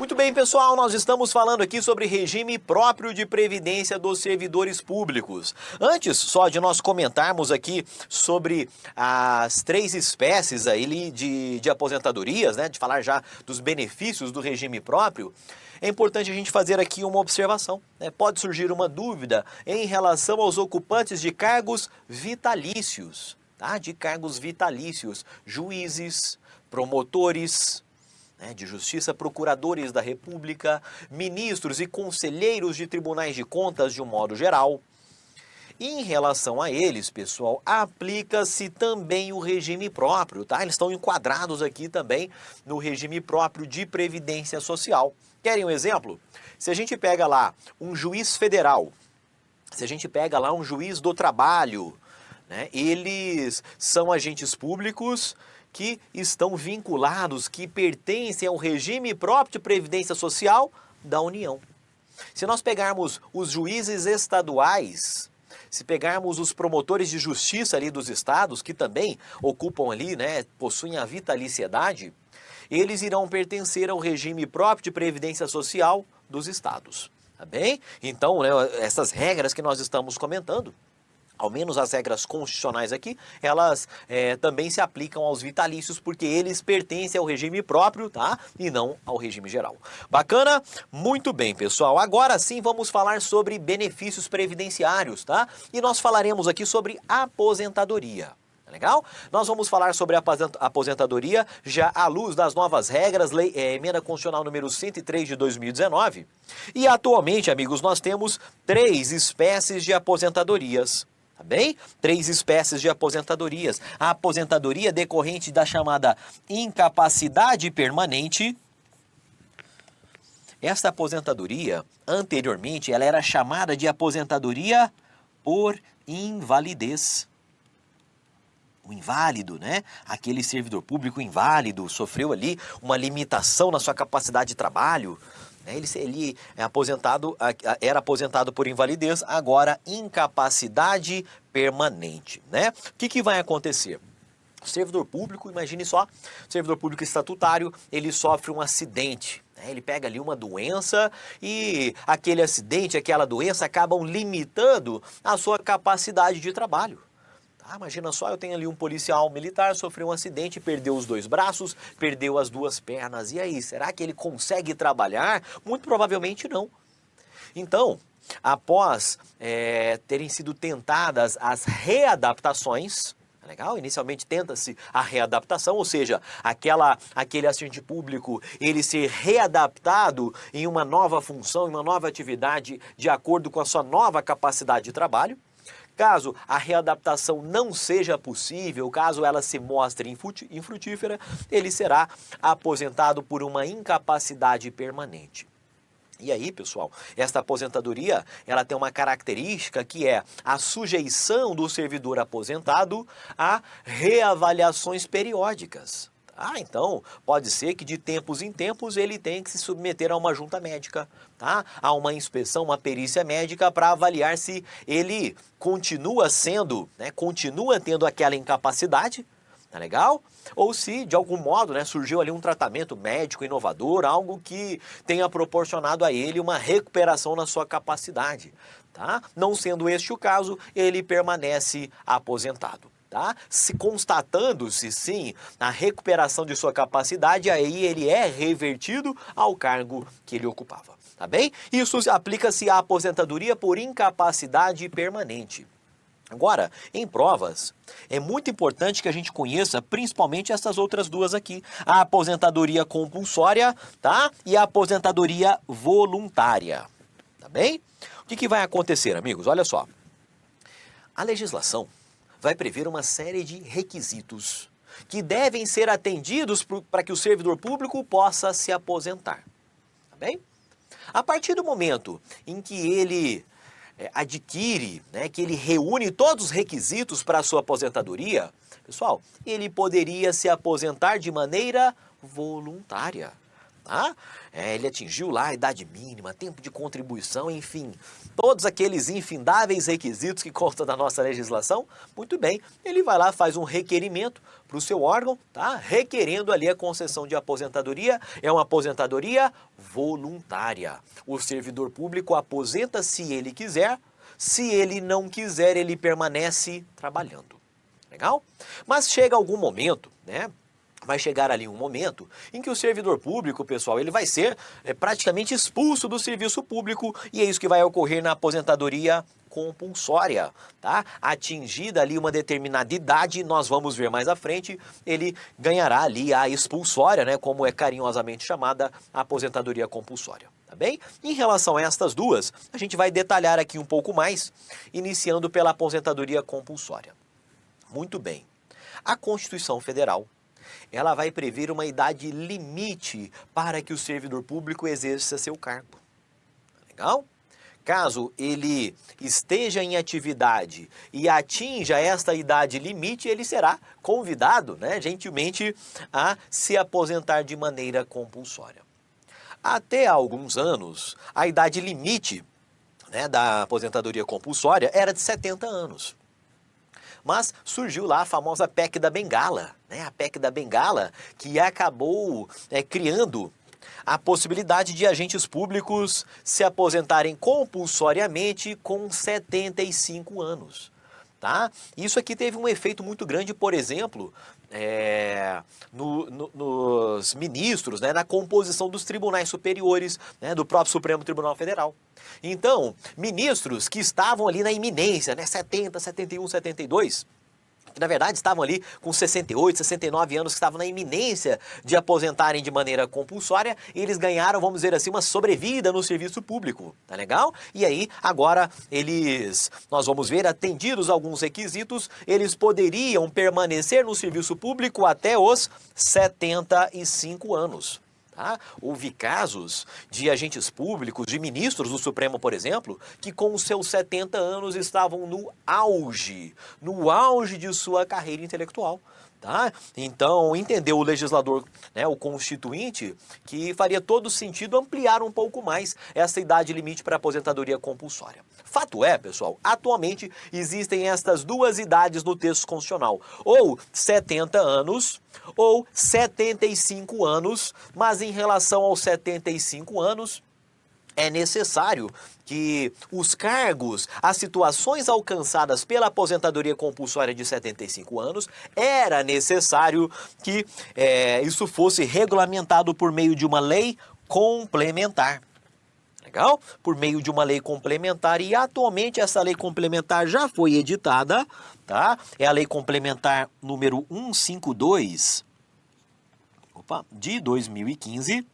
Muito bem, pessoal, nós estamos falando aqui sobre regime próprio de previdência dos servidores públicos. Antes só de nós comentarmos aqui sobre as três espécies aí de aposentadorias, né, de falar já dos benefícios do regime próprio, é importante a gente fazer aqui uma observação, né? Pode surgir uma dúvida em relação aos ocupantes de cargos vitalícios, tá? De cargos vitalícios, juízes, promotores de justiça, procuradores da República, ministros e conselheiros de tribunais de contas de um modo geral. E em relação a eles, pessoal, aplica-se também o regime próprio, tá? Eles estão enquadrados aqui também no regime próprio de previdência social. Querem um exemplo? Se a gente pega lá um juiz federal, se a gente pega lá um juiz do trabalho, né? Eles são agentes públicos que estão vinculados, que pertencem ao regime próprio de previdência social da União. Se nós pegarmos os juízes estaduais, se pegarmos os promotores de justiça ali dos estados, que também ocupam ali, né, possuem a vitaliciedade, eles irão pertencer ao regime próprio de previdência social dos estados, tá bem? Então, né, essas regras que nós estamos comentando, ao menos as regras constitucionais aqui, elas também se aplicam aos vitalícios, porque eles pertencem ao regime próprio, tá? E não ao regime geral. Bacana? Muito bem, pessoal. Agora sim vamos falar sobre benefícios previdenciários, tá? E nós falaremos aqui sobre aposentadoria. Legal? Nós vamos falar sobre a aposentadoria já à luz das novas regras, Emenda Constitucional número 103 de 2019. E atualmente, amigos, nós temos 3 espécies de aposentadorias. Tá bem? 3 espécies de aposentadorias. A aposentadoria decorrente da chamada incapacidade permanente. Esta aposentadoria, anteriormente, ela era chamada de aposentadoria por invalidez. O inválido, né? Aquele servidor público inválido, sofreu ali uma limitação na sua capacidade de trabalho. Ele era aposentado por invalidez, agora incapacidade permanente, né? O que vai acontecer? O servidor público, imagine só, o servidor público estatutário, ele sofre um acidente, né? Ele pega ali uma doença e aquele acidente, aquela doença acabam limitando a sua capacidade de trabalho. Imagina só, eu tenho ali um policial militar, sofreu um acidente, perdeu os 2 braços, perdeu as 2 pernas. E aí, será que ele consegue trabalhar? Muito provavelmente não. Então, após terem sido tentadas as readaptações, legal? Inicialmente tenta-se a readaptação, ou seja, aquele assistente público, ele ser readaptado em uma nova função, em uma nova atividade, de acordo com a sua nova capacidade de trabalho. Caso a readaptação não seja possível, caso ela se mostre infrutífera, ele será aposentado por uma incapacidade permanente. E aí, pessoal, esta aposentadoria, ela tem uma característica que é a sujeição do servidor aposentado a reavaliações periódicas. Então, pode ser que de tempos em tempos ele tenha que se submeter a uma junta médica, tá? A uma inspeção, uma perícia médica para avaliar se ele continua sendo, né, continua tendo aquela incapacidade, tá legal? Ou se, de algum modo, né, surgiu ali um tratamento médico inovador, algo que tenha proporcionado a ele uma recuperação na sua capacidade, tá? Não sendo este o caso, ele permanece aposentado. Tá? Se constatando-se, sim, a recuperação de sua capacidade, aí ele é revertido ao cargo que ele ocupava, tá bem? Isso aplica-se à aposentadoria por incapacidade permanente. Agora, em provas, é muito importante que a gente conheça principalmente essas outras 2 aqui, a aposentadoria compulsória, tá? E a aposentadoria voluntária, tá bem? O que vai acontecer, amigos? Olha só, a legislação vai prever uma série de requisitos que devem ser atendidos para que o servidor público possa se aposentar. Tá bem? A partir do momento em que ele adquire, né, que ele reúne todos os requisitos para a sua aposentadoria, pessoal, ele poderia se aposentar de maneira voluntária. tá? Ele atingiu lá a idade mínima, tempo de contribuição, enfim, todos aqueles infindáveis requisitos que constam da nossa legislação, muito bem, ele vai lá, faz um requerimento para o seu órgão, tá? Requerendo ali a concessão de aposentadoria, é uma aposentadoria voluntária. O servidor público aposenta se ele quiser, se ele não quiser, ele permanece trabalhando. Legal? Mas chega algum momento, né? Vai chegar ali um momento em que o servidor público, pessoal, ele vai ser praticamente expulso do serviço público e é isso que vai ocorrer na aposentadoria compulsória, tá? Atingida ali uma determinada idade, nós vamos ver mais à frente, ele ganhará ali a expulsória, né? Como é carinhosamente chamada a aposentadoria compulsória, tá bem? Em relação a estas duas, a gente vai detalhar aqui um pouco mais, iniciando pela aposentadoria compulsória. Muito bem. A Constituição Federal, ela vai prever uma idade limite para que o servidor público exerça seu cargo. Legal? Caso ele esteja em atividade e atinja esta idade limite, ele será convidado, né, gentilmente, a se aposentar de maneira compulsória. Até há alguns anos, a idade limite, né, da aposentadoria compulsória era de 70 anos. Mas surgiu lá a famosa PEC da Bengala, né? A PEC da Bengala, que acabou criando a possibilidade de agentes públicos se aposentarem compulsoriamente com 75 anos. Tá? Isso aqui teve um efeito muito grande, por exemplo, nos ministros, né, na composição dos tribunais superiores, né, do próprio Supremo Tribunal Federal. Então, ministros que estavam ali na iminência, né, 70, 71, 72, que na verdade estavam ali com 68, 69 anos, que estavam na iminência de aposentarem de maneira compulsória, e eles ganharam, vamos dizer assim, uma sobrevida no serviço público, tá legal? E aí, agora, nós vamos ver, atendidos alguns requisitos, eles poderiam permanecer no serviço público até os 75 anos. Tá? Houve casos de agentes públicos, de ministros do Supremo, por exemplo, que com os seus 70 anos estavam no auge de sua carreira intelectual. Tá? Então, entendeu o legislador, né, o constituinte, que faria todo sentido ampliar um pouco mais essa idade limite para aposentadoria compulsória. Fato é, pessoal, atualmente existem estas duas idades no texto constitucional, ou 70 anos ou 75 anos, mas em relação aos 75 anos, é necessário que os cargos, as situações alcançadas pela aposentadoria compulsória de 75 anos, era necessário que isso fosse regulamentado por meio de uma lei complementar. Legal? Por meio de uma lei complementar, e atualmente essa lei complementar já foi editada, tá? É a lei complementar número 152, de 2015.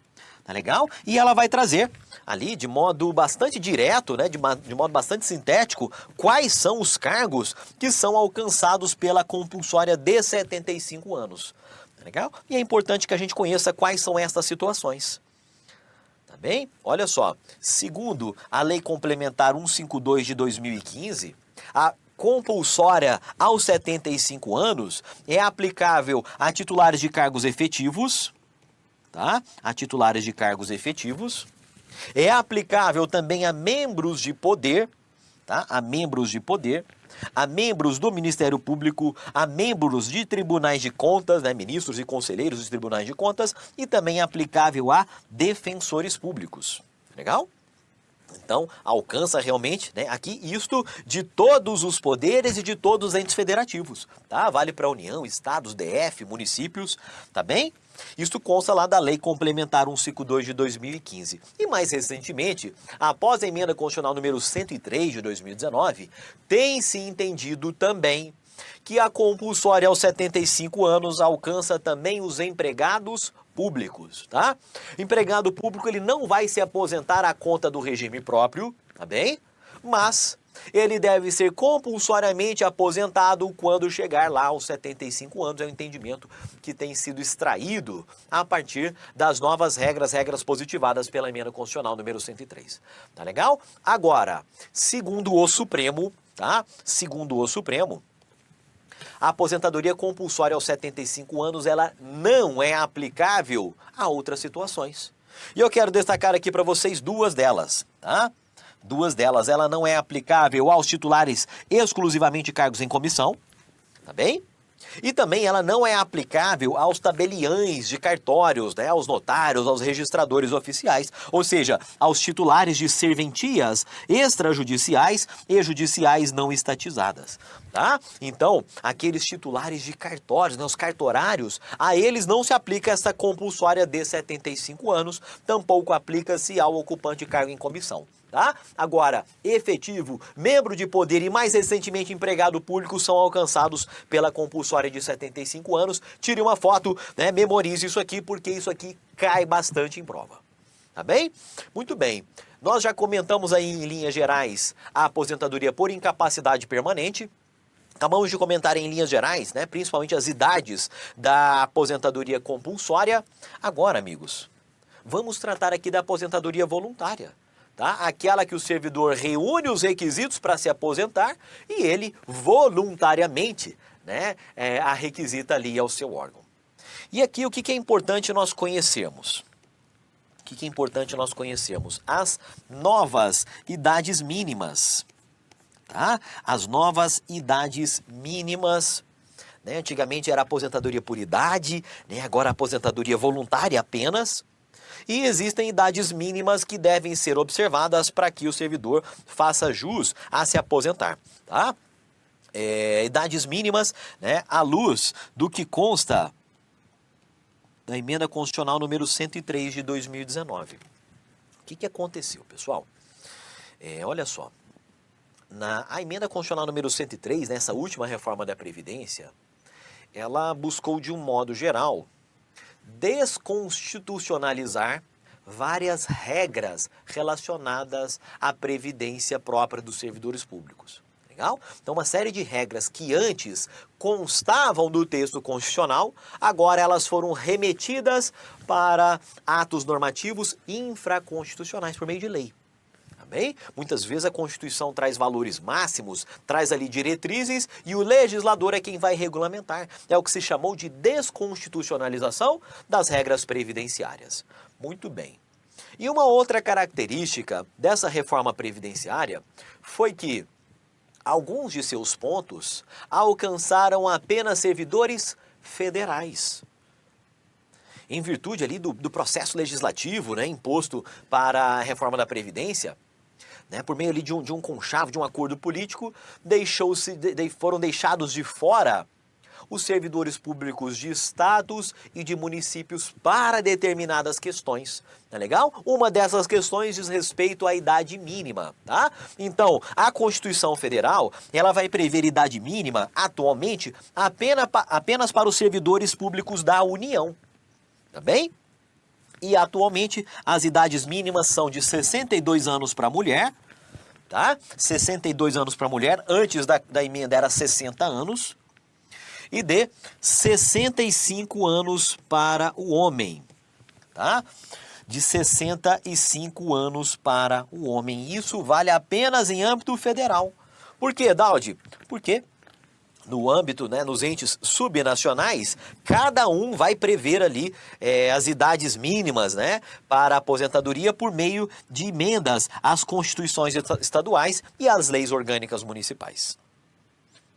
Tá legal? E ela vai trazer ali de modo bastante direto, né, de modo bastante sintético, quais são os cargos que são alcançados pela compulsória de 75 anos. Tá legal? E é importante que a gente conheça quais são essas situações. Tá bem? Olha só, segundo a Lei Complementar 152 de 2015, a compulsória aos 75 anos é aplicável a titulares de cargos efetivos, tá? A titulares de cargos efetivos. É aplicável também a membros de poder, tá? A membros de poder, a membros do Ministério Público, a membros de tribunais de contas, né? Ministros e conselheiros dos tribunais de contas, e também é aplicável a defensores públicos. Legal? Então, alcança realmente, né, aqui isto de todos os poderes e de todos os entes federativos, tá? Vale para a União, Estados, DF, municípios, tá bem? Isso consta lá da Lei Complementar 152 de 2015. E mais recentemente, após a emenda constitucional número 103 de 2019, tem se entendido também que a compulsória aos 75 anos alcança também os empregados públicos, tá? Empregado público, ele não vai se aposentar à conta do regime próprio, tá bem? Mas ele deve ser compulsoriamente aposentado quando chegar lá aos 75 anos, é o entendimento que tem sido extraído a partir das novas regras positivadas pela emenda constitucional número 103. Tá legal? Agora, segundo o Supremo, tá? Segundo o Supremo, a aposentadoria compulsória aos 75 anos, ela não é aplicável a outras situações. E eu quero destacar aqui para vocês duas delas, tá? Duas delas, ela não é aplicável aos titulares exclusivamente de cargos em comissão, tá bem? E também ela não é aplicável aos tabeliães de cartórios, né, aos notários, aos registradores oficiais, ou seja, aos titulares de serventias extrajudiciais e judiciais não estatizadas, tá? Então, aqueles titulares de cartórios, né, os cartorários, a eles não se aplica essa compulsória de 75 anos, tampouco aplica-se ao ocupante de cargo em comissão. Tá? Agora, efetivo, membro de poder e mais recentemente empregado público são alcançados pela compulsória de 75 anos. Tire uma foto, né? Memorize isso aqui, porque isso aqui cai bastante em prova. Tá bem? Muito bem. Nós já comentamos aí em linhas gerais a aposentadoria por incapacidade permanente. Acabamos de comentar em linhas gerais, né? Principalmente as idades da aposentadoria compulsória. Agora, amigos, vamos tratar aqui da aposentadoria voluntária. Tá? Aquela que o servidor reúne os requisitos para se aposentar e ele voluntariamente, né, a requisita ali ao seu órgão. E aqui o que é importante nós conhecermos? O que é importante nós conhecermos? As novas idades mínimas. Tá? As novas idades mínimas. Né? Antigamente era aposentadoria por idade, né? Agora aposentadoria voluntária apenas. E existem idades mínimas que devem ser observadas para que o servidor faça jus a se aposentar, tá? Idades mínimas, né, à luz do que consta da Emenda Constitucional número 103 de 2019. O que aconteceu, pessoal? Olha só, a Emenda Constitucional número 103, nessa última reforma da Previdência, ela buscou de um modo geral desconstitucionalizar várias regras relacionadas à previdência própria dos servidores públicos. Legal? Então, uma série de regras que antes constavam do texto constitucional, agora elas foram remetidas para atos normativos infraconstitucionais por meio de lei. Bem? Muitas vezes a Constituição traz valores máximos, traz ali diretrizes e o legislador é quem vai regulamentar. É o que se chamou de desconstitucionalização das regras previdenciárias. Muito bem. E uma outra característica dessa reforma previdenciária foi que alguns de seus pontos alcançaram apenas servidores federais. Em virtude ali do processo legislativo, né, imposto para a reforma da Previdência, né, por meio ali de um conchavo, de um acordo político, foram deixados de fora os servidores públicos de estados e de municípios para determinadas questões. Tá legal? Uma dessas questões diz respeito à idade mínima, tá? Então, a Constituição Federal, ela vai prever idade mínima, atualmente, apenas para os servidores públicos da União. Tá bem? E atualmente as idades mínimas são de 62 anos para a mulher, tá? 62 anos para a mulher, antes da emenda era 60 anos, e de 65 anos para o homem, tá? De 65 anos para o homem. Isso vale apenas em âmbito federal. Por quê, Daldi? Porque no âmbito, né, nos entes subnacionais, cada um vai prever ali as idades mínimas, né, para a aposentadoria por meio de emendas às constituições estaduais e às leis orgânicas municipais.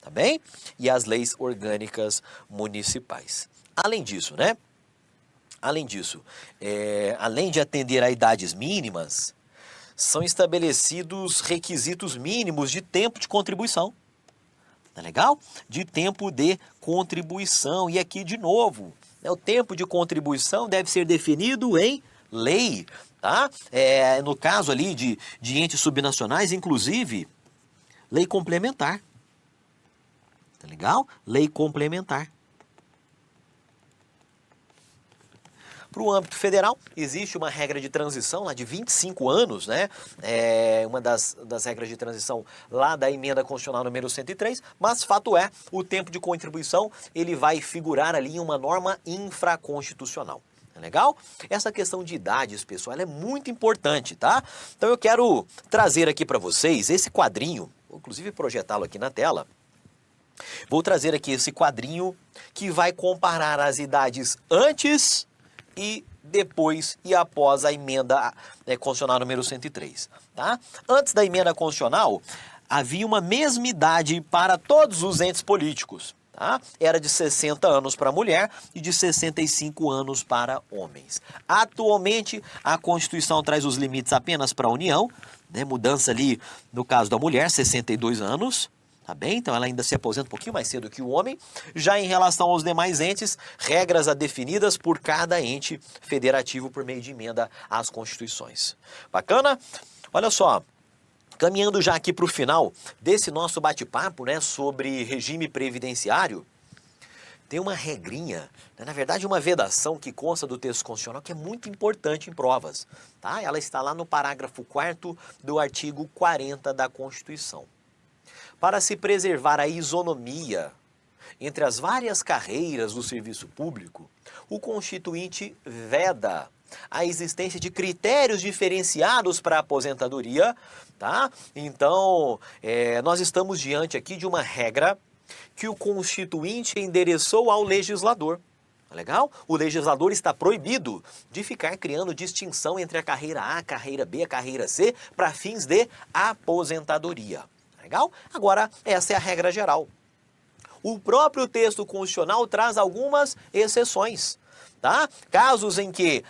Tá bem? E às leis orgânicas municipais. Além disso, né? Além disso, além de atender a idades mínimas, são estabelecidos requisitos mínimos de tempo de contribuição. Tá legal? De tempo de contribuição. E aqui, de novo, né, o tempo de contribuição deve ser definido em lei, tá? No caso ali de entes subnacionais, inclusive, lei complementar. Tá legal? Lei complementar. Para o âmbito federal, existe uma regra de transição lá de 25 anos, né? Uma das regras de transição lá da Emenda Constitucional número 103, mas fato é, o tempo de contribuição, ele vai figurar ali em uma norma infraconstitucional. É legal? Essa questão de idades, pessoal, ela é muito importante, tá? Então eu quero trazer aqui para vocês esse quadrinho, vou inclusive projetá-lo aqui na tela. Vou trazer aqui esse quadrinho que vai comparar as idades antes e depois e após a emenda constitucional número 103, tá? Antes da emenda constitucional, havia uma mesma idade para todos os entes políticos, tá? Era de 60 anos para mulher e de 65 anos para homens. Atualmente, a Constituição traz os limites apenas para a União, né? Mudança ali, no caso da mulher, 62 anos, tá bem? Então ela ainda se aposenta um pouquinho mais cedo que o homem. Já em relação aos demais entes, regras definidas por cada ente federativo por meio de emenda às constituições. Bacana? Olha só, caminhando já aqui para o final desse nosso bate-papo, né, sobre regime previdenciário, tem uma regrinha, né, na verdade uma vedação que consta do texto constitucional que é muito importante em provas, tá? Ela está lá no parágrafo 4º do artigo 40 da Constituição. Para se preservar a isonomia entre as várias carreiras do serviço público, o Constituinte veda a existência de critérios diferenciados para a aposentadoria, tá? Então, nós estamos diante aqui de uma regra que o Constituinte endereçou ao legislador. Legal? O legislador está proibido de ficar criando distinção entre a carreira A, a carreira B, a carreira C, para fins de aposentadoria. Legal? Agora, essa é a regra geral. O próprio texto constitucional traz algumas exceções, tá? Casos em que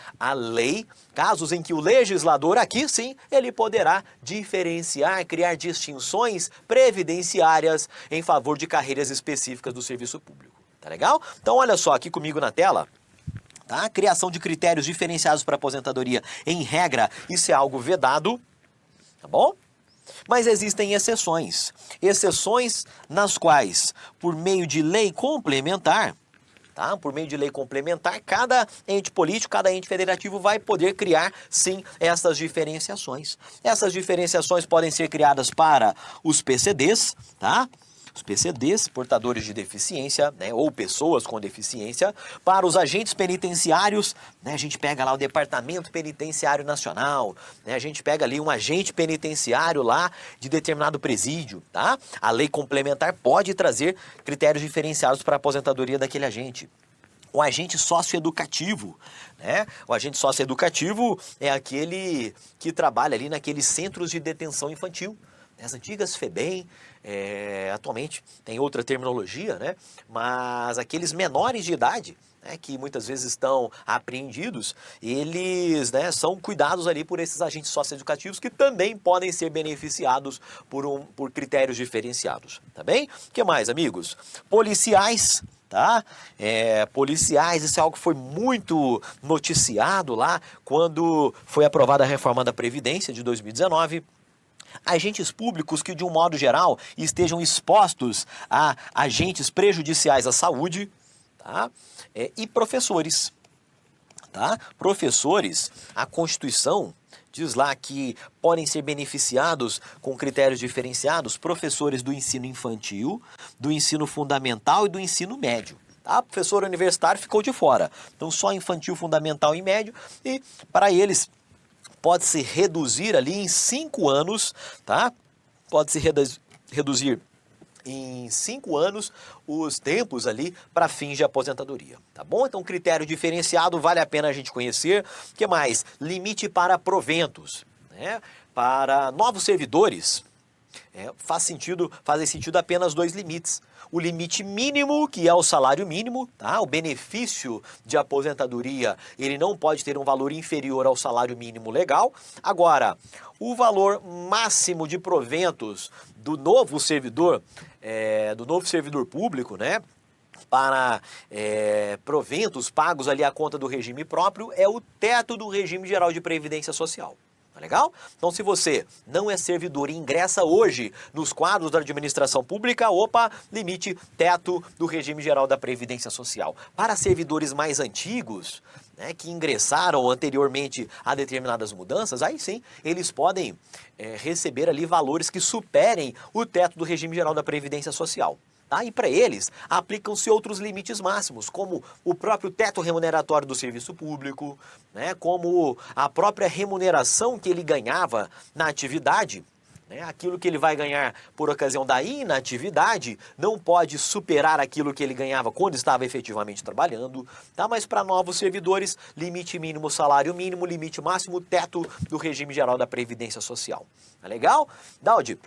o legislador, aqui sim, ele poderá diferenciar, criar distinções previdenciárias em favor de carreiras específicas do serviço público. Tá legal? Então, olha só aqui comigo na tela. Tá? Criação de critérios diferenciados para aposentadoria, em regra, isso é algo vedado, tá bom? Mas existem exceções. Exceções nas quais, por meio de lei complementar, tá? Por meio de lei complementar, cada ente político, cada ente federativo vai poder criar, sim, essas diferenciações. Essas diferenciações podem ser criadas para os PCDs, tá? Os PCDs, portadores de deficiência, né, ou pessoas com deficiência, para os agentes penitenciários, né, a gente pega lá o Departamento Penitenciário Nacional, né, a gente pega ali um agente penitenciário lá de determinado presídio, tá? A lei complementar pode trazer critérios diferenciados para a aposentadoria daquele agente. O agente socioeducativo, né? O agente socioeducativo é aquele que trabalha ali naqueles centros de detenção infantil. As antigas FEBEM, atualmente tem outra terminologia, né? Mas aqueles menores de idade, né, que muitas vezes estão apreendidos, eles, né, são cuidados ali por esses agentes socioeducativos que também podem ser beneficiados por critérios diferenciados, tá bem? O que mais, amigos? Policiais, tá? Policiais, isso é algo que foi muito noticiado lá quando foi aprovada a reforma da Previdência de 2019. Agentes públicos que, de um modo geral, estejam expostos a agentes prejudiciais à saúde, tá? E professores, tá? Professores, a Constituição diz lá que podem ser beneficiados com critérios diferenciados professores do ensino infantil, do ensino fundamental e do ensino médio. Tá? Professor universitário ficou de fora. Então, só infantil, fundamental e médio. E, para eles, pode-se reduzir ali em 5 anos, tá? Pode-se reduzir em 5 anos os tempos ali para fins de aposentadoria, tá bom? Então, critério diferenciado, vale a pena a gente conhecer. O que mais? Limite para proventos, né? Para novos servidores, fazem sentido apenas 2 limites. O limite mínimo, que é o salário mínimo, tá? O benefício de aposentadoria, ele não pode ter um valor inferior ao salário mínimo legal. Agora, o valor máximo de proventos do novo servidor público, né? Para proventos pagos ali à conta do regime próprio, é o teto do regime geral de previdência social. Tá legal? Então, se você não é servidor e ingressa hoje nos quadros da administração pública, limite teto do regime geral da Previdência Social. Para servidores mais antigos, né, que ingressaram anteriormente a determinadas mudanças, aí sim, eles podem receber ali valores que superem o teto do regime geral da Previdência Social. Tá? E para eles, aplicam-se outros limites máximos, como o próprio teto remuneratório do serviço público, né? Como a própria remuneração que ele ganhava na atividade, né? Aquilo que ele vai ganhar por ocasião da inatividade não pode superar aquilo que ele ganhava quando estava efetivamente trabalhando, tá? Mas para novos servidores, limite mínimo, salário mínimo, limite máximo, teto do regime geral da Previdência Social. Tá legal? Daudi?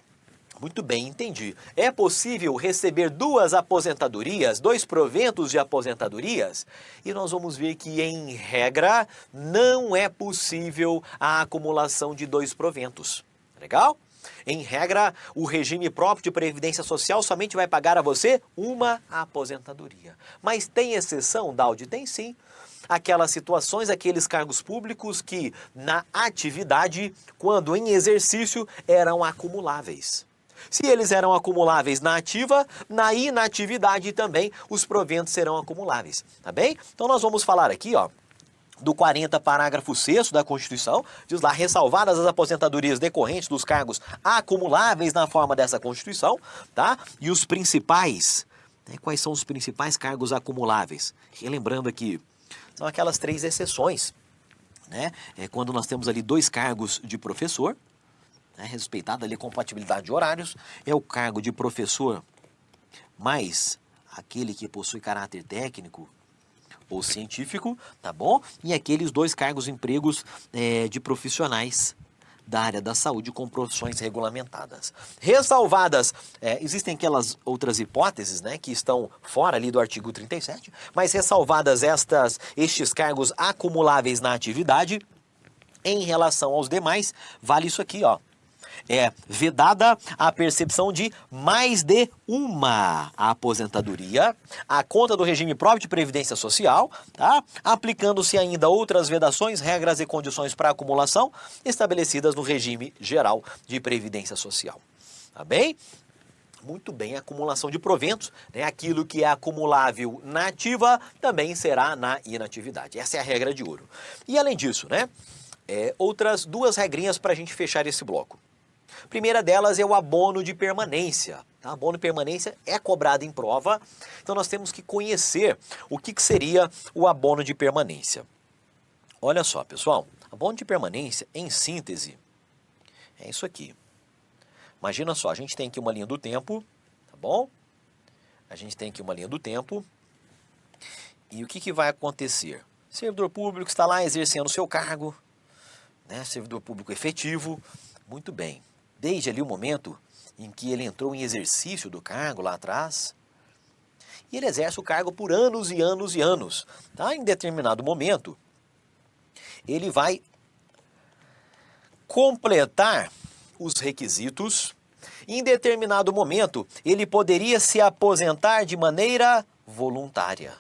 Muito bem, entendi. É possível receber duas aposentadorias, dois proventos de aposentadorias? E nós vamos ver que, em regra, não é possível a acumulação de dois proventos. Legal? Em regra, o regime próprio de Previdência Social somente vai pagar a você uma aposentadoria. Mas tem exceção, Daudi? Tem sim. Aquelas situações, aqueles cargos públicos que, na atividade, quando em exercício, eram acumuláveis. Se eles eram acumuláveis na ativa, na inatividade também os proventos serão acumuláveis, tá bem? Então nós vamos falar aqui, ó, do 40, parágrafo 6º da Constituição, diz lá, ressalvadas as aposentadorias decorrentes dos cargos acumuláveis na forma dessa Constituição, tá? E os principais, né, quais são os principais cargos acumuláveis? Relembrando aqui, são aquelas 3 exceções, né? Quando nós temos ali 2 cargos de professor, respeitada ali a compatibilidade de horários, é o cargo de professor mais aquele que possui caráter técnico ou científico, tá bom? E aqueles 2 cargos empregos de profissionais da área da saúde com profissões regulamentadas. Ressalvadas, existem aquelas outras hipóteses, né, que estão fora ali do artigo 37, mas ressalvadas estes cargos acumuláveis na atividade, em relação aos demais, vale isso aqui, ó. É vedada a percepção de mais de uma aposentadoria à conta do regime próprio de Previdência Social, tá? Aplicando-se ainda outras vedações, regras e condições para acumulação estabelecidas no regime geral de Previdência Social. Tá bem? Muito bem, acumulação de proventos, né? Aquilo que é acumulável na ativa também será na inatividade. Essa é a regra de ouro. E além disso, né? Outras 2 regrinhas para a gente fechar esse bloco. A primeira delas é o abono de permanência. Tá? Abono de permanência é cobrado em prova, então nós temos que conhecer o que seria o abono de permanência. Olha só, pessoal, abono de permanência, em síntese, é isso aqui. Imagina só, a gente tem aqui uma linha do tempo, tá bom? A gente tem aqui uma linha do tempo, e o que vai acontecer? O servidor público está lá exercendo o seu cargo, né? Servidor público efetivo, muito bem. Desde ali o momento em que ele entrou em exercício do cargo lá atrás, e ele exerce o cargo por anos e anos e anos. Tá? Em determinado momento, ele vai completar os requisitos, e em determinado momento, ele poderia se aposentar de maneira voluntária.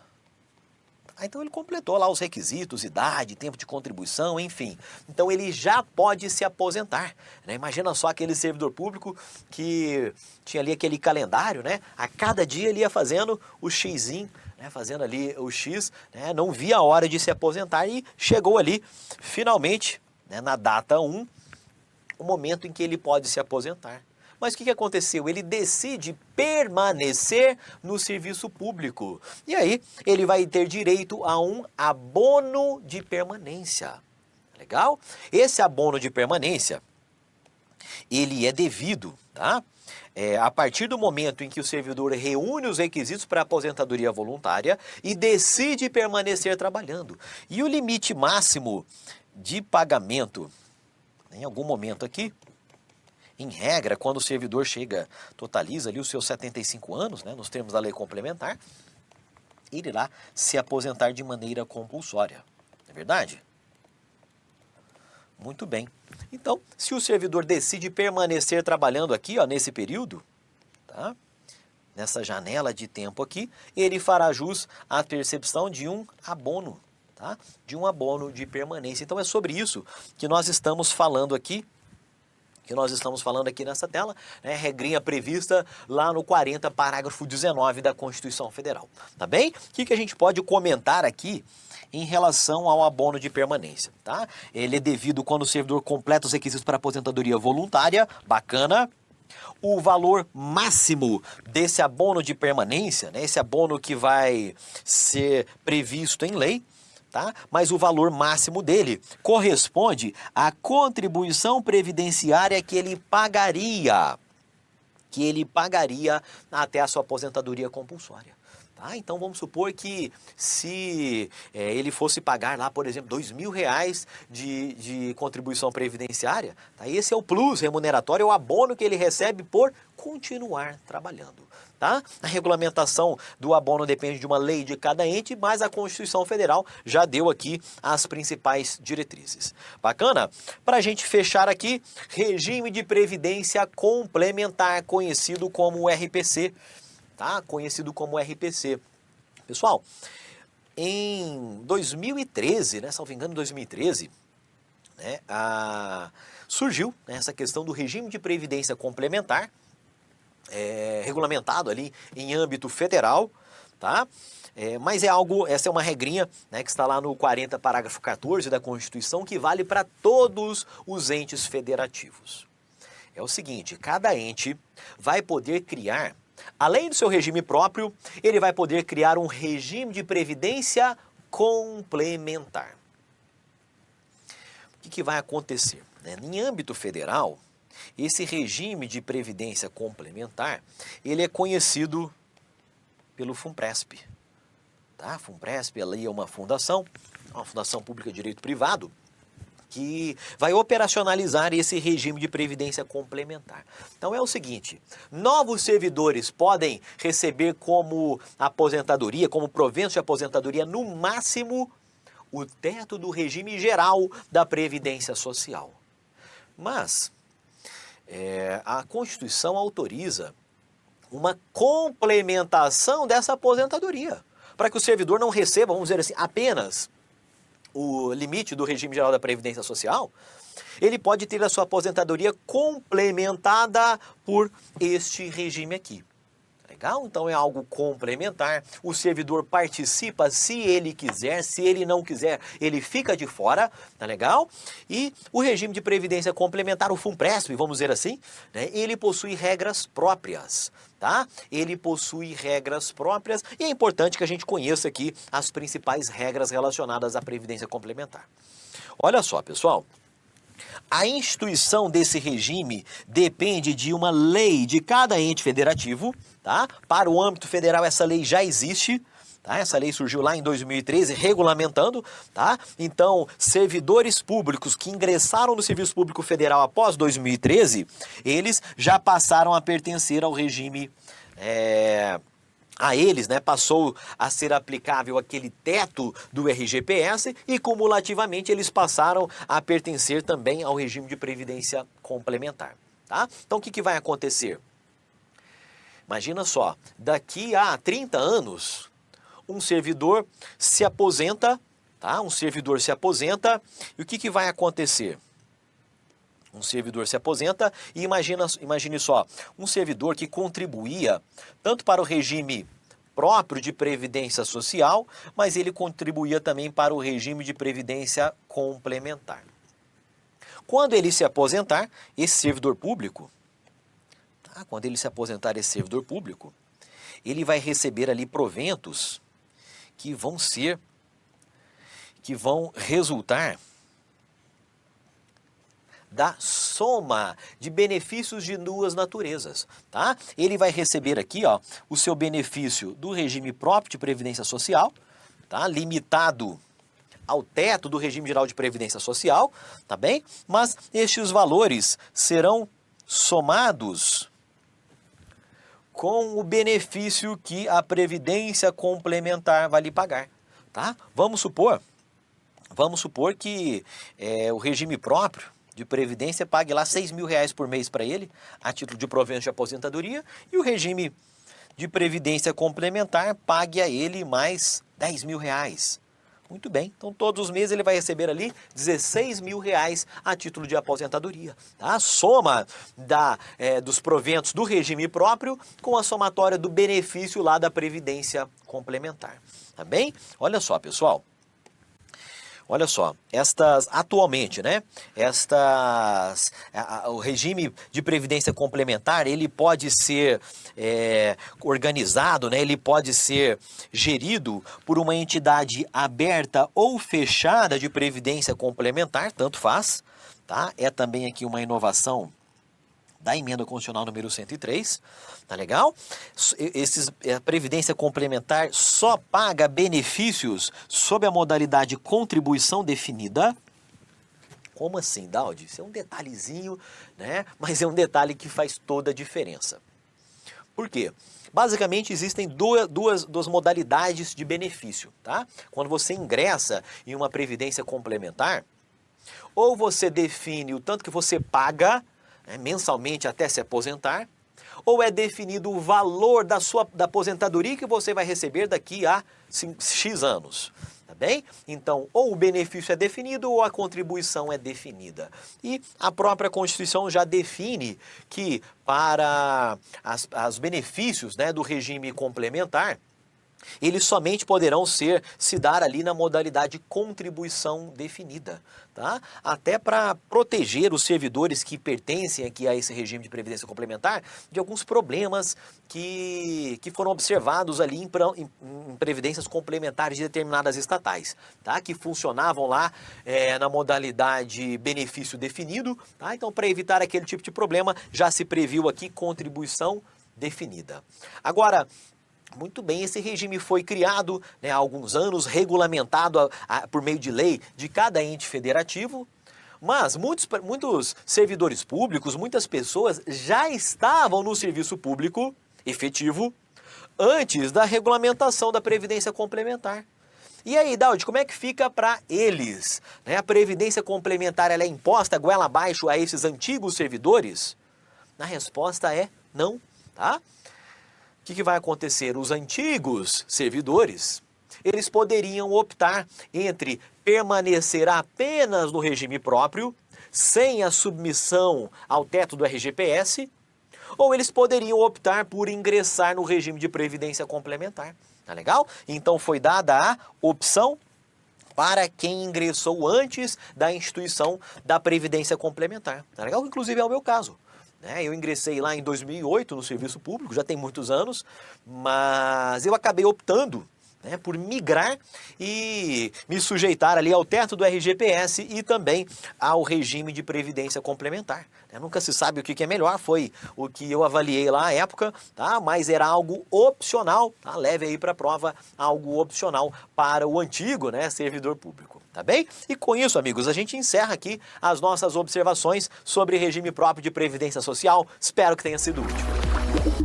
Então ele completou lá os requisitos, idade, tempo de contribuição, enfim. Então ele já pode se aposentar, né? Imagina só aquele servidor público que tinha ali aquele calendário, né? A cada dia ele ia fazendo o xizinho, né? Fazendo ali o X, né? Não via a hora de se aposentar e chegou ali, finalmente, né? Na data 1, o momento em que ele pode se aposentar. Mas o que aconteceu? Ele decide permanecer no serviço público. E aí, ele vai ter direito a um abono de permanência. Legal? Esse abono de permanência, ele é devido, tá? A partir do momento em que o servidor reúne os requisitos para aposentadoria voluntária e decide permanecer trabalhando. E o limite máximo de pagamento, em algum momento aqui, em regra, quando o servidor totaliza ali os seus 75 anos, né, nos termos da lei complementar, ele irá se aposentar de maneira compulsória. Não é verdade? Muito bem. Então, se o servidor decide permanecer trabalhando aqui, ó, nesse período, tá? Nessa janela de tempo aqui, ele fará jus à percepção de um abono, tá? De um abono de permanência. Então, é sobre isso que nós estamos falando aqui, nessa tela, né? Regrinha prevista lá no 40, parágrafo 19 da Constituição Federal. Tá bem? O que a gente pode comentar aqui em relação ao abono de permanência, tá? Ele é devido quando o servidor completa os requisitos para aposentadoria voluntária, bacana. O valor máximo desse abono de permanência, né? Esse abono que vai ser previsto em lei, tá? Mas o valor máximo dele corresponde à contribuição previdenciária que ele pagaria até a sua aposentadoria compulsória. Tá? Então vamos supor que se ele fosse pagar lá, por exemplo, R$ 2.000 de contribuição previdenciária, tá? Esse é o plus remuneratório, é o abono que ele recebe por continuar trabalhando. Tá? A regulamentação do abono depende de uma lei de cada ente, mas a Constituição Federal já deu aqui as principais diretrizes. Bacana? Para a gente fechar aqui, regime de previdência complementar, conhecido como RPC. Tá? Conhecido como RPC. Pessoal, em 2013, né, salvo engano, 2013, né, surgiu, né, essa questão do regime de previdência complementar, regulamentado ali em âmbito federal, tá? Mas essa é uma regrinha, né, que está lá no 40, parágrafo 14 da Constituição, que vale para todos os entes federativos. É o seguinte, cada ente vai poder criar, além do seu regime próprio, ele vai poder criar um regime de previdência complementar. O que vai acontecer? Em âmbito federal, esse regime de previdência complementar, ele é conhecido pelo FUNPRESP. Tá? FUNPRESP, ela é uma fundação pública de direito privado, que vai operacionalizar esse regime de previdência complementar. Então é o seguinte, novos servidores podem receber como aposentadoria, como provento de aposentadoria, no máximo, o teto do regime geral da Previdência Social. Mas a Constituição autoriza uma complementação dessa aposentadoria, para que o servidor não receba, vamos dizer assim, apenas o limite do regime geral da Previdência Social, ele pode ter a sua aposentadoria complementada por este regime aqui. Legal? Então é algo complementar, o servidor participa se ele quiser, se ele não quiser, ele fica de fora, tá legal? E o regime de previdência complementar, o FUNPRESP, vamos dizer assim, né, ele possui regras próprias, tá? Ele possui regras próprias e é importante que a gente conheça aqui as principais regras relacionadas à previdência complementar. Olha só, pessoal. A instituição desse regime depende de uma lei de cada ente federativo, tá? Para o âmbito federal essa lei já existe, tá? Essa lei surgiu lá em 2013 regulamentando, tá? Então, servidores públicos que ingressaram no Serviço Público Federal após 2013, eles já passaram a pertencer ao regime a eles, né, passou a ser aplicável aquele teto do RGPS e cumulativamente eles passaram a pertencer também ao regime de previdência complementar, tá? Então o que vai acontecer? Imagina só, daqui a 30 anos, um servidor se aposenta, tá? Um servidor se aposenta e o que vai acontecer? Um servidor se aposenta e imagine só, um servidor que contribuía tanto para o regime próprio de previdência social, mas ele contribuía também para o regime de previdência complementar. Quando ele se aposentar, esse servidor público, tá? Quando ele se aposentar, esse servidor público, ele vai receber ali proventos que vão resultar da soma de benefícios de duas naturezas, tá? Ele vai receber aqui, ó, o seu benefício do regime próprio de previdência social, tá? Limitado ao teto do regime geral de previdência social, tá bem? Mas estes valores serão somados com o benefício que a previdência complementar vai lhe pagar, tá? Vamos supor que o regime próprio de previdência pague lá R$6.000 por mês para ele, a título de provento de aposentadoria, e o regime de previdência complementar pague a ele mais R$10.000. Muito bem, então todos os meses ele vai receber ali R$16.000 a título de aposentadoria. Tá? A soma dos proventos do regime próprio com a somatória do benefício lá da previdência complementar. Tá bem? Olha só, pessoal. Olha só, atualmente, né, o regime de previdência complementar, ele pode ser organizado, né, ele pode ser gerido por uma entidade aberta ou fechada de previdência complementar, tanto faz, tá? É também aqui uma inovação da emenda constitucional número 103, tá legal? A previdência complementar só paga benefícios sob a modalidade contribuição definida. Como assim, Daldi? Isso é um detalhezinho, né? Mas é um detalhe que faz toda a diferença. Por quê? Basicamente existem duas modalidades de benefício, tá? Quando você ingressa em uma previdência complementar, ou você define o tanto que você paga, né, mensalmente até se aposentar, ou é definido o valor da aposentadoria que você vai receber daqui a X anos. Tá bem? Então, ou o benefício é definido ou a contribuição é definida. E a própria Constituição já define que para os benefícios, né, do regime complementar, eles somente poderão se dar ali na modalidade contribuição definida, tá? Até para proteger os servidores que pertencem aqui a esse regime de previdência complementar de alguns problemas que foram observados ali em previdências complementares de determinadas estatais, tá? Que funcionavam lá na modalidade benefício definido, tá? Então, para evitar aquele tipo de problema, já se previu aqui contribuição definida. Agora, muito bem, esse regime foi criado, né, há alguns anos, regulamentado por meio de lei de cada ente federativo, mas muitos servidores públicos, muitas pessoas já estavam no serviço público efetivo antes da regulamentação da Previdência Complementar. E aí, Daldi, como é que fica para eles? Né, a Previdência Complementar ela é imposta goela abaixo a esses antigos servidores? A resposta é não, tá? O que vai acontecer? Os antigos servidores, eles poderiam optar entre permanecer apenas no regime próprio, sem a submissão ao teto do RGPS, ou eles poderiam optar por ingressar no regime de previdência complementar. Tá legal? Então foi dada a opção para quem ingressou antes da instituição da previdência complementar. Tá legal? Inclusive é o meu caso. Eu ingressei lá em 2008 no serviço público, já tem muitos anos, mas eu acabei optando, né, por migrar e me sujeitar ali ao teto do RGPS e também ao regime de previdência complementar. Nunca se sabe o que é melhor, foi o que eu avaliei lá à época, tá? Mas era algo opcional, tá? Leve aí para a prova algo opcional para o antigo, né, servidor público. Tá bem? E com isso, amigos, a gente encerra aqui as nossas observações sobre regime próprio de previdência social. Espero que tenha sido útil.